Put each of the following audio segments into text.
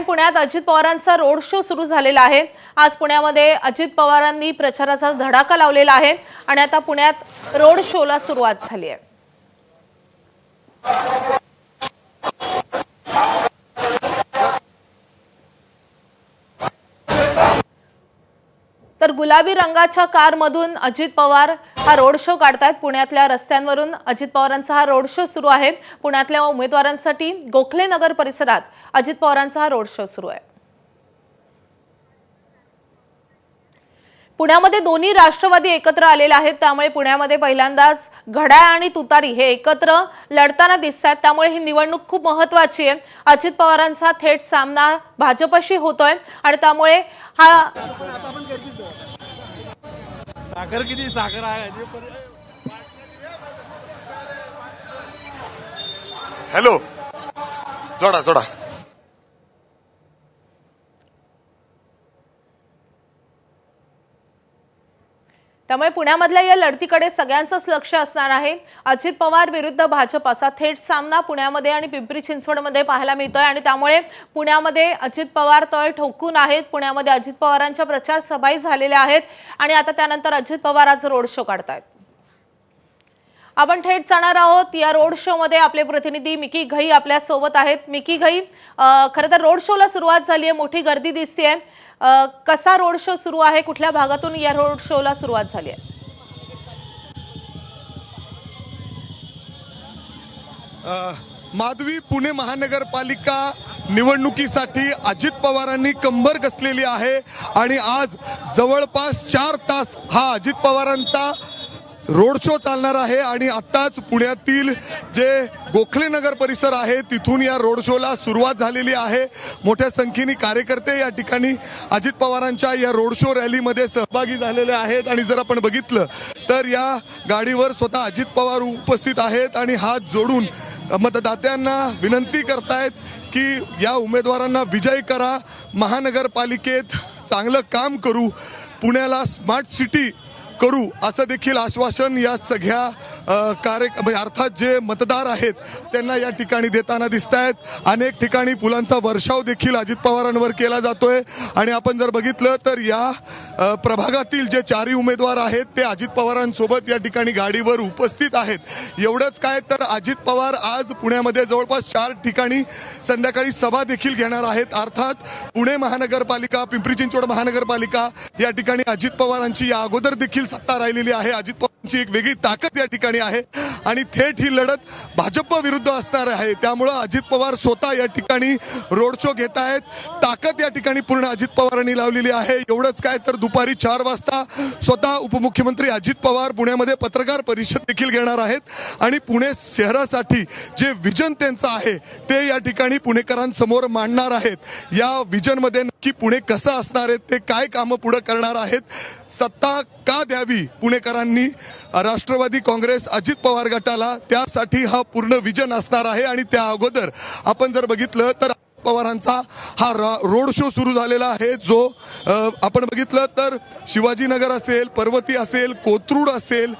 पुण्यात अजित पवारांचा road show सुरू झालेला आहे। आज पुण्यामध्ये अजित पवारांनी प्रचाराचा धडाका लावलेला आहे आणि आता पुण्यात रोड शोला सुरुवात झाली आहे। तर गुलाबी रंगाच्या कारमधून अजित पवार हा रोड शो काढतात। पुण्यातल्या रस्त्यांवरून अजित पवारांचा हा रोड शो सुरू आहे। पुण्यातल्या उमेदवारांसाठी गोखले नगर परिसरात अजित पवारांचा हा रोड शो सुरू आहे। पुण्यामध्ये दोन्ही राष्ट्रवादी एकत्र आलेले आहेत, त्यामुळे पुण्यामध्ये पहिल्यांदाच घड्याळ आणि तुतारी हे एकत्र लढताना दिसतात। त्यामुळे ही निवडणूक खूप महत्त्वाची आहे। अजित पवारांचा थेट सामना भाजपशी होतोय आणि त्यामुळे हा साखर किती साखर आहे। हॅलो जोडा जोडा त्यामुळे पुण्यामधल्या या लढतीकडे सगळ्यांचंच लक्ष असणार आहे। अजित पवार विरुद्ध भाजपचा थेट सामना पुण्यामध्ये आणि पिंपरी चिंचवडमध्ये पाहायला मिळतोय आणि त्यामुळे पुण्यामध्ये अजित पवार तळ ठोकून आहेत। पुण्यामध्ये अजित पवारांच्या प्रचार सभाही झालेल्या आहेत आणि आता त्यानंतर अजित पवार आज रोड शो काढतायत। आपण थेट जाणार आहोत या रोड शो मध्ये। आपले प्रतिनिधी मिकी घई आपल्या सोबत आहेत। मिकी घई, खरं तर रोड शोला सुरुवात झाली आहे, मोठी गर्दी दिसते आहे। कसा रोड शो सुरू आहे, कुठल्या भागातून या रोड शोला सुरुवात झाली आहे? माधवी, पुणे महानगरपालिका निवडणुकीसाठी अजित पवारांनी कंबर कसलेली आहे आणि आज जवळपास 4 तास हा अजित पवारांचा रोड शो चालणार आहे आणि आत्ताच पुण्यातील जे गोखले नगर परिसर आहे तिथून या रोड शोला सुरुवात झालेली आहे। मोठ्या संख्येने कार्यकर्ते या ठिकाणी अजित पवारांच्या या रोड शो रॅलीमध्ये सहभागी झालेले आहेत आणि जर आपण बघितलं तर या गाडीवर स्वतः अजित पवार उपस्थित आहेत आणि हात जोडून मतदात्यांना विनंती करतायत की या उमेदवारांना विजयी करा, महानगरपालिकेत चांगलं काम करू, पुण्याला स्मार्ट सिटी करू असं देखील आश्वासन या सगळ्या अर्थात जे मतदार आहेत त्यांना या ठिकाणी देताना दिसत आहेत। अनेक ठिकाणी फुलांचा वर्षाव देखील अजित पवारांवर केला जातोय आणि आपण जर बघितलं तर या प्रभागातील जे 4 उमेदवार आहेत ते अजित पवारांसोबत या ठिकाणी गाडीवर उपस्थित आहेत। एवढंच काय तर अजित पवार आज पुण्यामध्ये जवळपास 4 ठिकाणी संध्याकाळी सभा देखील घेणार आहेत। अर्थात पुणे महानगरपालिका, पिंपरी चिंचवड महानगरपालिका या ठिकाणी अजित पवारांची या अगोदर देखील सत्ता राहिलेली आहे। अजित पवारांची एक वेगळी ताकद या ठिकाणी आहे आणि थेट ही लढत भाजप विरुद्ध असणार आहे। त्यामुळे अजित पवार स्वतः या ठिकाणी रोड शो घेत आहेत। ताकद या ठिकाणी पूर्ण अजित पवारांनी लावलेली आहे। एवढंच काय तर दुपारी 4 वाजता स्वतः उपमुख्यमंत्री अजित पवार पुण्यामध्ये पत्रकार परिषद देखील घेणार आहेत आणि पुणे शहरासाठी जे विजन त्यांचं आहे ते या ठिकाणी पुणेकरांसमोर मांडणार आहेत। या विजन मध्ये नक्की पुणे कसं असणार आहे, ते काय कामं पुढे करणार आहेत, सत्ता का द्यावी पुणेकरांनी राष्ट्रवादी काँग्रेस अजित पवार गटाला, त्यासाठी हा पूर्ण विजन असणार आहे। आणि त्या अगोदर आपण जर बघितलं तर पवारांचा हा रोड शो सुरू झालेला आहे जो आपण बघितलं तर शिवाजीनगर असेल, पर्वती असेल, कोथरूड असेल,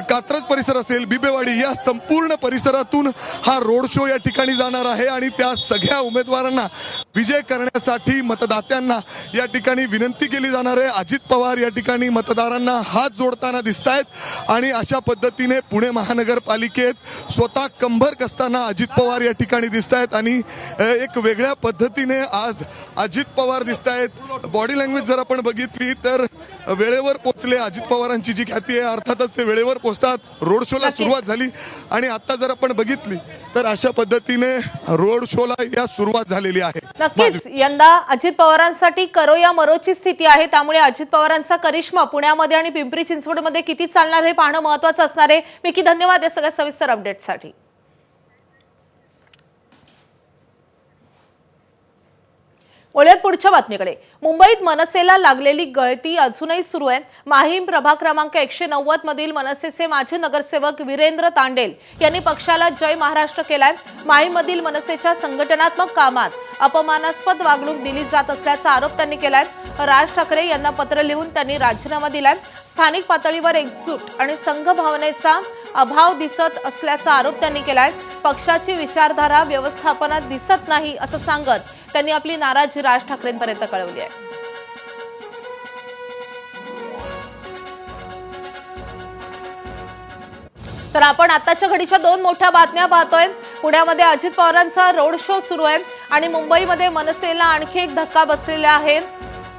कात्रज परिसर असेल, बिबेवाडी या संपूर्ण परिसरातून हा रोड शो या ठिकाणी जाणार आहे आणि त्या सगळ्या उमेदवारांना विजय करण्यासाठी मतदात्यांना या ठिकाणी विनंती केली जाणार आहे। अजित पवार या ठिकाणी मतदारांना हात जोडताना दिसत आहेत आणि अशा पद्धतीने पुणे महानगरपालिकेत स्वतः कंबर कसताना अजित पवार या ठिकाणी दिसत आहेत आणि एक वेगळ्या पद्धतीने आज अजित पवार दिसत आहेत। बॉडी लँग्वेज जर आपण बघितली तर वेळेवर पोहोचले। अजित पवारांची जी ख्याती आहे अर्थातच ते वेळेवर पोहोचतात। रोड शोला सुरुवात झाली आणि आता जर आपण बघितली तर अशा पद्धतीने रोड शोला या सुरुवात झालेली आहे। नक्कीच यंदा अजित पवारांसाठी करो या मरोची स्थिती आहे, त्यामुळे अजित पवारांचा करिश्मा पुण्यामध्ये आणि पिंपरी चिंचवडमध्ये किती चालणार हे पाहणं महत्त्वाचं असणार आहे। मिकी, धन्यवाद या सगळ्या सविस्तर अपडेटसाठी। वळूयात पुढच्या बातमीकडे। मुंबईत मनसेला लागलेली गळती अजूनही सुरू आहे। माहीम प्रभाग क्रमांक 190 मधील मनसेचे माजी नगरसेवक वीरेंद्र तांडेल यांनी पक्षाला जय महाराष्ट्र केलाय। माहीम मधील मनसेच्या संघटनात्मक कामात अपमानास्पद वागणूक दिली जात असल्याचा आरोप त्यांनी केलाय। राज ठाकरे यांना पत्र लिहून त्यांनी राजीनामा दिलाय। स्थानिक पातळीवर एकजूट आणि संघ भावनेचा अभाव दिसत असल्याचा आरोप त्यांनी केलाय। पक्षाची विचारधारा व्यवस्थापनात दिसत नाही असं सांगत त्यांनी आपली नाराजी राज ठाकरेंपर्यंत कळवली आहे. तर आपण आताच्या घडीच्या दोन मोठ्या बातम्या पाहतोय. पुण्यामध्ये अजित पवारांचा रोड शो सुरू आहे आणि मुंबईमध्ये मनसेला आणखी एक धक्का बसलेला आहे.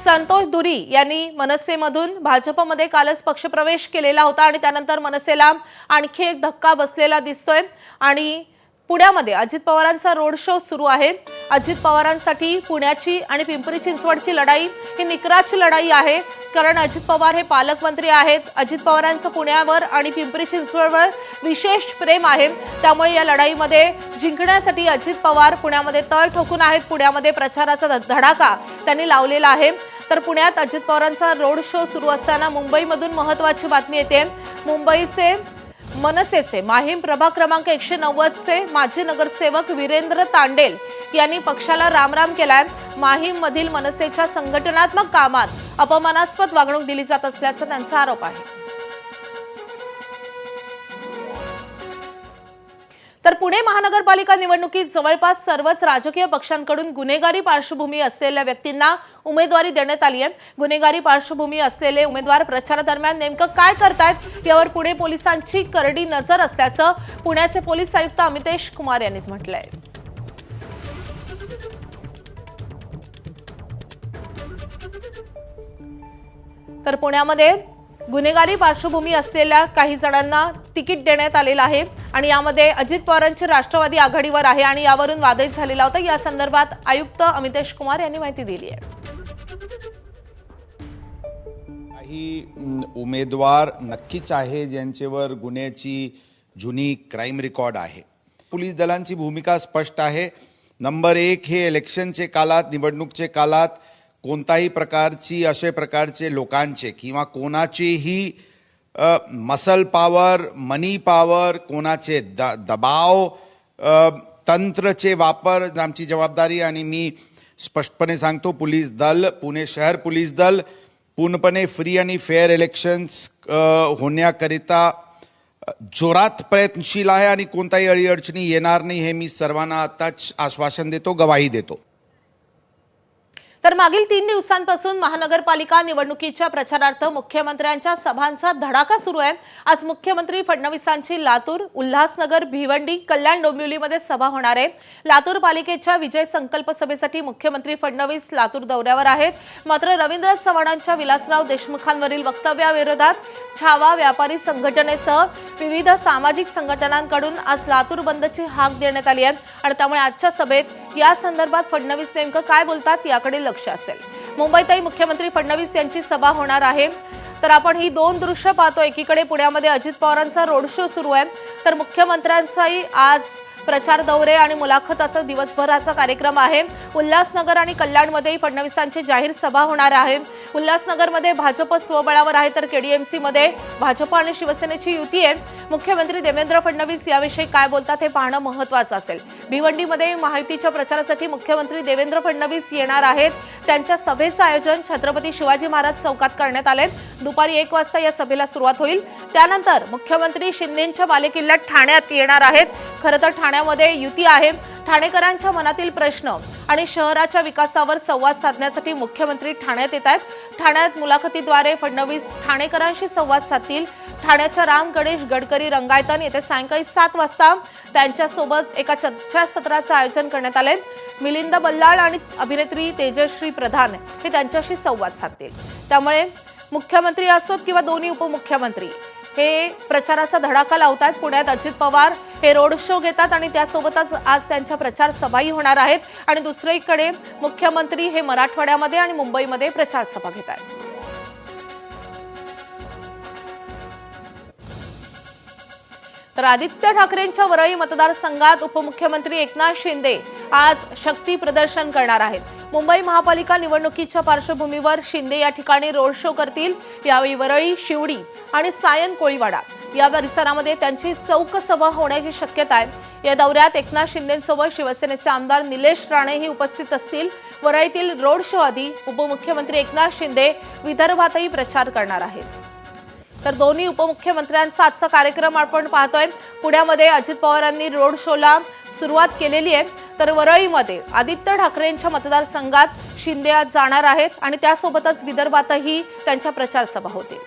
संतोष दुरी यांनी मनसेमधून भाजपमध्ये कालच पक्षप्रवेश केलेला होता आणि त्यानंतर मनसेला आणखी एक धक्का बसलेला दिसतोय आणि पुण्यामध्ये अजित पवारांचा रोड शो सुरू आहे. अजित पवारांसाठी पुण्याची आणि पिंपरी चिंचवडची लढाई ही निकराची लढाई आहे, कारण अजित पवार हे पालकमंत्री आहेत. अजित पवारांचं पुण्यावर आणि पिंपरी चिंचवडवर विशेष प्रेम आहे, त्यामुळे या लढाईमध्ये जिंकण्यासाठी अजित पवार पुण्यामध्ये तळ ठोकून आहेत. पुण्यामध्ये प्रचाराचा धडाका त्यांनी लावलेला आहे. तर पुण्यात अजित पवारांचा रोड शो सुरू असताना मुंबईमधून महत्त्वाची बातमी येते. मुंबईचे मनसेचे माहीम प्रभाग क्रमांक 190चे माजी नगरसेवक वीरेंद्र तांडेल यांनी पक्षाला रामराम केलाय. माहीम मधील मनसेच्या संघटनात्मक कामात अपमानास्पद वागणूक दिली जात असल्याचा त्यांचा आरोप आहे. तर पुणे महानगरपालिका निवडणुकीत जवळपास सर्वच राजकीय पक्षांकडून गुन्हेगारी पार्श्वभूमी असलेल्या व्यक्तींना उमेदवारी देण्यात आली आहे. गुन्हेगारी पार्श्वभूमी असलेले उमेदवार प्रचारादरम्यान नेमकं काय करतायत यावर पुणे पोलिसांची करडी नजर असल्याचं पुण्याचे पोलीस आयुक्त अमितेश कुमार यांनी म्हटलंय. तर पुण्यामध्ये गुन्हेगारी पार्श्वभूमी असलेल्या काही जणांना तिकीट देण्यात आलेलं आहे आणि यामध्ये अजित पवारांची राष्ट्रवादी आघाडीवर आहे आणि यावरून वादही झालेला होता. या संदर्भात आयुक्त अमितेश कुमार यांनी माहिती दिली आहे. काही उमेदवार नक्कीच आहे ज्यांच्यावर गुन्ह्याची जुनी क्राईम रेकॉर्ड आहे. पोलीस दलांची भूमिका स्पष्ट आहे. नंबर 1 हे इलेक्शनचे काळात, निवडणूकचे काळात कोणताही प्रकारची अशा प्रकारचे लोकांचे किंवा कोणाचेही मसल पॉवर, मनी पॉवर, कोणाचे दबाव तंत्रचे वापर आमची जबाबदारी. आणि मी स्पष्टपणे सांगतो, पोलीस दल, पुणे शहर पोलीस दल पूर्णपणे फ्री आणि फेअर इलेक्शन्स होण्याकरिता जोरात प्रयत्नशील आहे आणि कोणताही अडीअडचणी येणार नाही हे मी सर्वांना आताच आश्वासन देतो, गवाही देतो. तर मागील 3 दिवसांपासून महानगरपालिका निवडणुकीच्या प्रचारार्थ मुख्यमंत्र्यांच्या सभांचा धडाका सुरू आहे. आज मुख्यमंत्री फडणवीसांची लातूर, उल्हासनगर, भिवंडी, कल्याण डोंबिवलीमध्ये सभा होणार आहे. लातूर पालिकेच्या विजय संकल्प सभेसाठी मुख्यमंत्री फडणवीस लातूर दौऱ्यावर आहेत. मात्र रवींद्र चव्हाणांच्या विलासराव देशमुखांवरील वक्तव्याविरोधात छावा व्यापारी संघटनेसह विविध सामाजिक संघटनांकडून आज लातूर बंदची हाक देण्यात आली आहे आणि त्यामुळे आजच्या सभेत या संदर्भात फडणवीस नेमकं काय बोलतात याकडे लक्ष असेल. मुंबईतही मुख्यमंत्री फडणवीस यांची सभा होणार आहे. तर आपण ही 2 दृश्य पाहतो. एकीकडे पुण्यामध्ये अजित पवारांचा रोड शो सुरू आहे, तर मुख्यमंत्र्यांचाही आज प्रचार दौरे आणि मुलाखत असा दिवसभराचा कार्यक्रम आहे. उल्हासनगर आणि कल्याणमध्येही फडणवीसांची जाहीर सभा होणार आहे. उल्हासनगरमध्ये भाजप स्वबळावर आहे, तर केडीएमसी मध्ये भाजप आणि शिवसेनेची युती आहे. मुख्यमंत्री देवेंद्र फडणवीस याविषयी काय बोलतात हे पाहणं महत्त्वाचं असेल. भिवंडीमध्ये माहितीच्या प्रचारासाठी मुख्यमंत्री देवेंद्र फडणवीस येणार आहेत. त्यांच्या सभेचं आयोजन छत्रपती शिवाजी महाराज चौकात करण्यात आले. दुपारी 1 वाजता या सभेला सुरुवात होईल. त्यानंतर मुख्यमंत्री शिंदेंच्या बालेकिल्ल्यात ठाण्यात येणार आहेत. खरं तर ठाण्यामध्ये युती आहे. ठाणेकरांच्या मनातील प्रश्न आणि शहराच्या विकासावर संवाद साधण्यासाठी मुख्यमंत्री ठाण्यात येत आहेत. ठाण्यात मुलाखतीद्वारे फडणवीस ठाणेकरांशी संवाद साधतील. ठाण्याच्या राम गणेश गडकरी रंगायतन येथे सायंकाळी 7 वाजता त्यांच्यासोबत एका चर्चासत्राचं आयोजन करण्यात आले. मिलिंद बल्लाळ आणि अभिनेत्री तेजश्री प्रधान हे त्यांच्याशी संवाद साधतील. त्यामुळे मुख्यमंत्री असोत किंवा दोन्ही उपमुख्यमंत्री हे प्रचाराचा धडाका लावतात. पुण्यात अजित पवार हे रोड शो घेतात आणि त्यासोबतच आज त्यांच्या प्रचार सभाही होणार आहेत आणि दुसरीकडे मुख्यमंत्री हे मराठवाड्यामध्ये आणि मुंबईमध्ये प्रचार सभा घेत आहेत. तर आदित्य ठाकरेंच्या वरळी मतदारसंघात उपमुख्यमंत्री एकनाथ शिंदे आज शक्ती प्रदर्शन करणार आहेत. मुंबई महापालिका निवडणुकीच्या पार्श्वभूमीवर शिंदे या ठिकाणी रोड शो करतील. यावेळी वरळी, शिवडी आणि सायन कोळीवाडा या परिसरामध्ये त्यांची चौक सभा होण्याची शक्यता आहे. या दौऱ्यात एकनाथ शिंदेंसोबत शिवसेनेचे आमदार निलेश राणेही उपस्थित असतील. वरळीतील रोड शो आधी उपमुख्यमंत्री एकनाथ शिंदे विदर्भातही प्रचार करणार आहेत. तर दोन्ही उपमुख्यमंत्र्यांचा आजचा कार्यक्रम आपण पाहतोय। पुण्यामध्ये अजित पवारांनी रोड शोला सुरुवात केलेली आहे, तर वरळीमध्ये आदित्य ठाकरेंच्या मतदारसंघात शिंदे आज जाणार आहेत आणि त्यासोबतच विदर्भातही त्यांच्या प्रचार सभा होतील।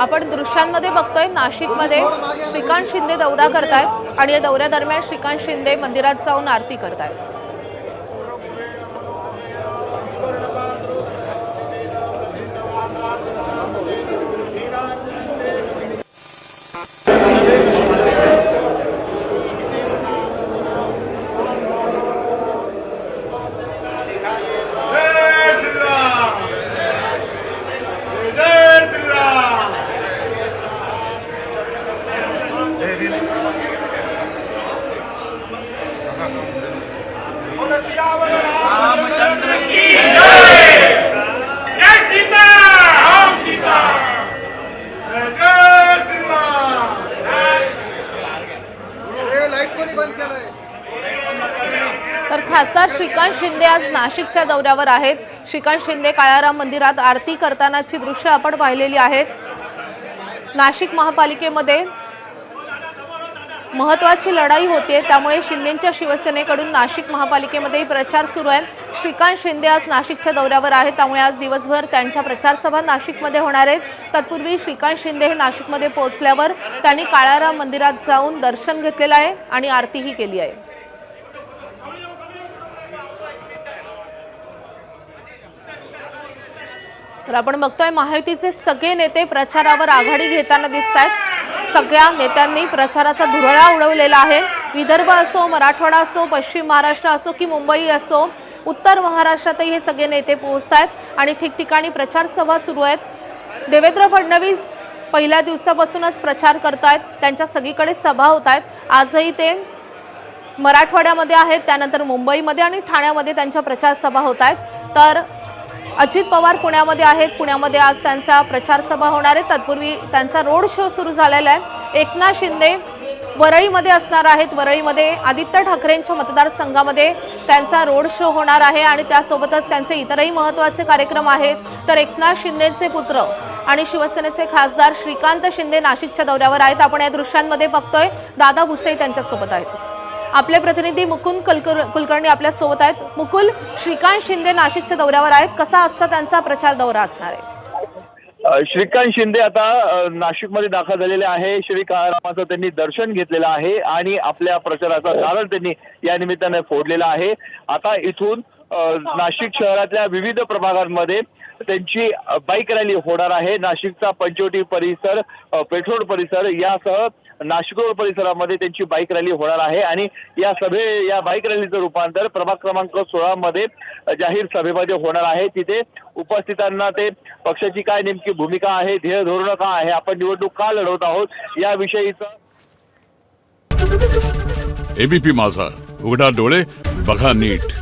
आपण दृश्यांमध्ये बघतोय नाशिकमध्ये श्रीकांत शिंदे दौरा करतायत आणि या दौऱ्यादरम्यान श्रीकांत शिंदे मंदिरात जाऊन आरती करतायत। तर खासदार श्रीकांत शिंदे आज नाशिकच्या दौऱ्यावर आहेत। श्रीकांत शिंदे काळाराम मंदिरात आरती करतानाची दृश्य आपण पाहिलेली आहेत। नाशिक महापालिकेमध्ये महत्त्वाची लढाई होते, त्यामुळे शिंदेंच्या शिवसेनेकडून नाशिक महापालिकेमध्ये प्रचार सुरू आहे। श्रीकांत शिंदे आज नाशिकच्या दौऱ्यावर आहेत, त्यामुळे आज दिवसभर त्यांच्या प्रचार सभा नाशिकमध्ये होणार आहेत। तत्पूर्वी श्रीकांत शिंदे हे नाशिकमध्ये पोहोचल्यावर त्यांनी काळाराम मंदिरात जाऊन दर्शन घेतलेलं आहे आणि आरतीही केली आहे। तर आपण बघतोय महायुतीचे सगळे नेते प्रचारावर आघाडी घेताना दिसतात। सगळ्या नेत्यांनी प्रचाराचा धुरळा उडवलेला आहे। विदर्भ असो, मराठवाडा असो, पश्चिम महाराष्ट्र असो की मुंबई असो, उत्तर महाराष्ट्रातही हे सगळे नेते पोहोचतात आणि ठिकठिकाणी प्रचार सभा सुरू आहेत। देवेंद्र फडणवीस पहिल्या दिवसापासूनच प्रचार करतायत, त्यांच्या सगळीकडे सभा होत आहेत। आजही ते मराठवाड्यामध्ये आहेत, त्यानंतर मुंबईमध्ये आणि ठाण्यामध्ये त्यांच्या प्रचार सभा होत आहेत। तर अजित पवार पुण्यामध्ये आहेत, पुण्यामध्ये आज त्यांचा प्रचार सभा होणार आहे। तत्पूर्वी त्यांचा रोड शो सुरू झालेला आहे। एकनाथ शिंदे वरळीमध्ये असणार आहेत, वरळीमध्ये आदित्य ठाकरेंच्या मतदारसंघामध्ये त्यांचा रोड शो होणार आहे आणि त्यासोबतच त्यांचे इतरही महत्त्वाचे कार्यक्रम आहेत। तर एकनाथ शिंदेचे पुत्र आणि शिवसेनेचे खासदार श्रीकांत शिंदे नाशिकच्या दौऱ्यावर आहेत। आपण या दृश्यांमध्ये बघतोय दादा भुसे त्यांच्यासोबत आहेत। आपले प्रतिनिधी मुकुंद कुलकर्णी आपल्या सोबत आहेत। मुकुल, श्रीकांत शिंदे नाशिकच्या दौऱ्यावर आहेत, कसा आजचा त्यांचा प्रचार दौरा असणार आहे? श्रीकांत शिंदे आता नाशिकमध्ये दाखल झालेले आहे। श्री काळारामाचं त्यांनी दर्शन घेतलेलं आहे आणि आपल्या प्रचाराचा कारण त्यांनी या निमित्ताने फोडलेला आहे। आता इथून नाशिक शहरातल्या विविध प्रभागांमध्ये त्यांची बाईक रॅली होणार आहे। नाशिकचा पंचवटी परिसर, पेठरोड परिसर यासह नाशिक रोड परिसरामध्ये त्यांची बाईक रॅली होणार आहे आणि या बाईक रॅलीचं रूपांतर प्रभाग क्रमांक 16 मध्ये जाहीर सभेमध्ये होणार आहे। तिथे उपस्थितांना ते पक्षाची काय नेमकी भूमिका आहे, ध्येय धोरण काय आहे, आपण निवडणूक का लढवत आहोत याविषयीचं। एबीपी माझा, उघडा डोळे बघा नीट।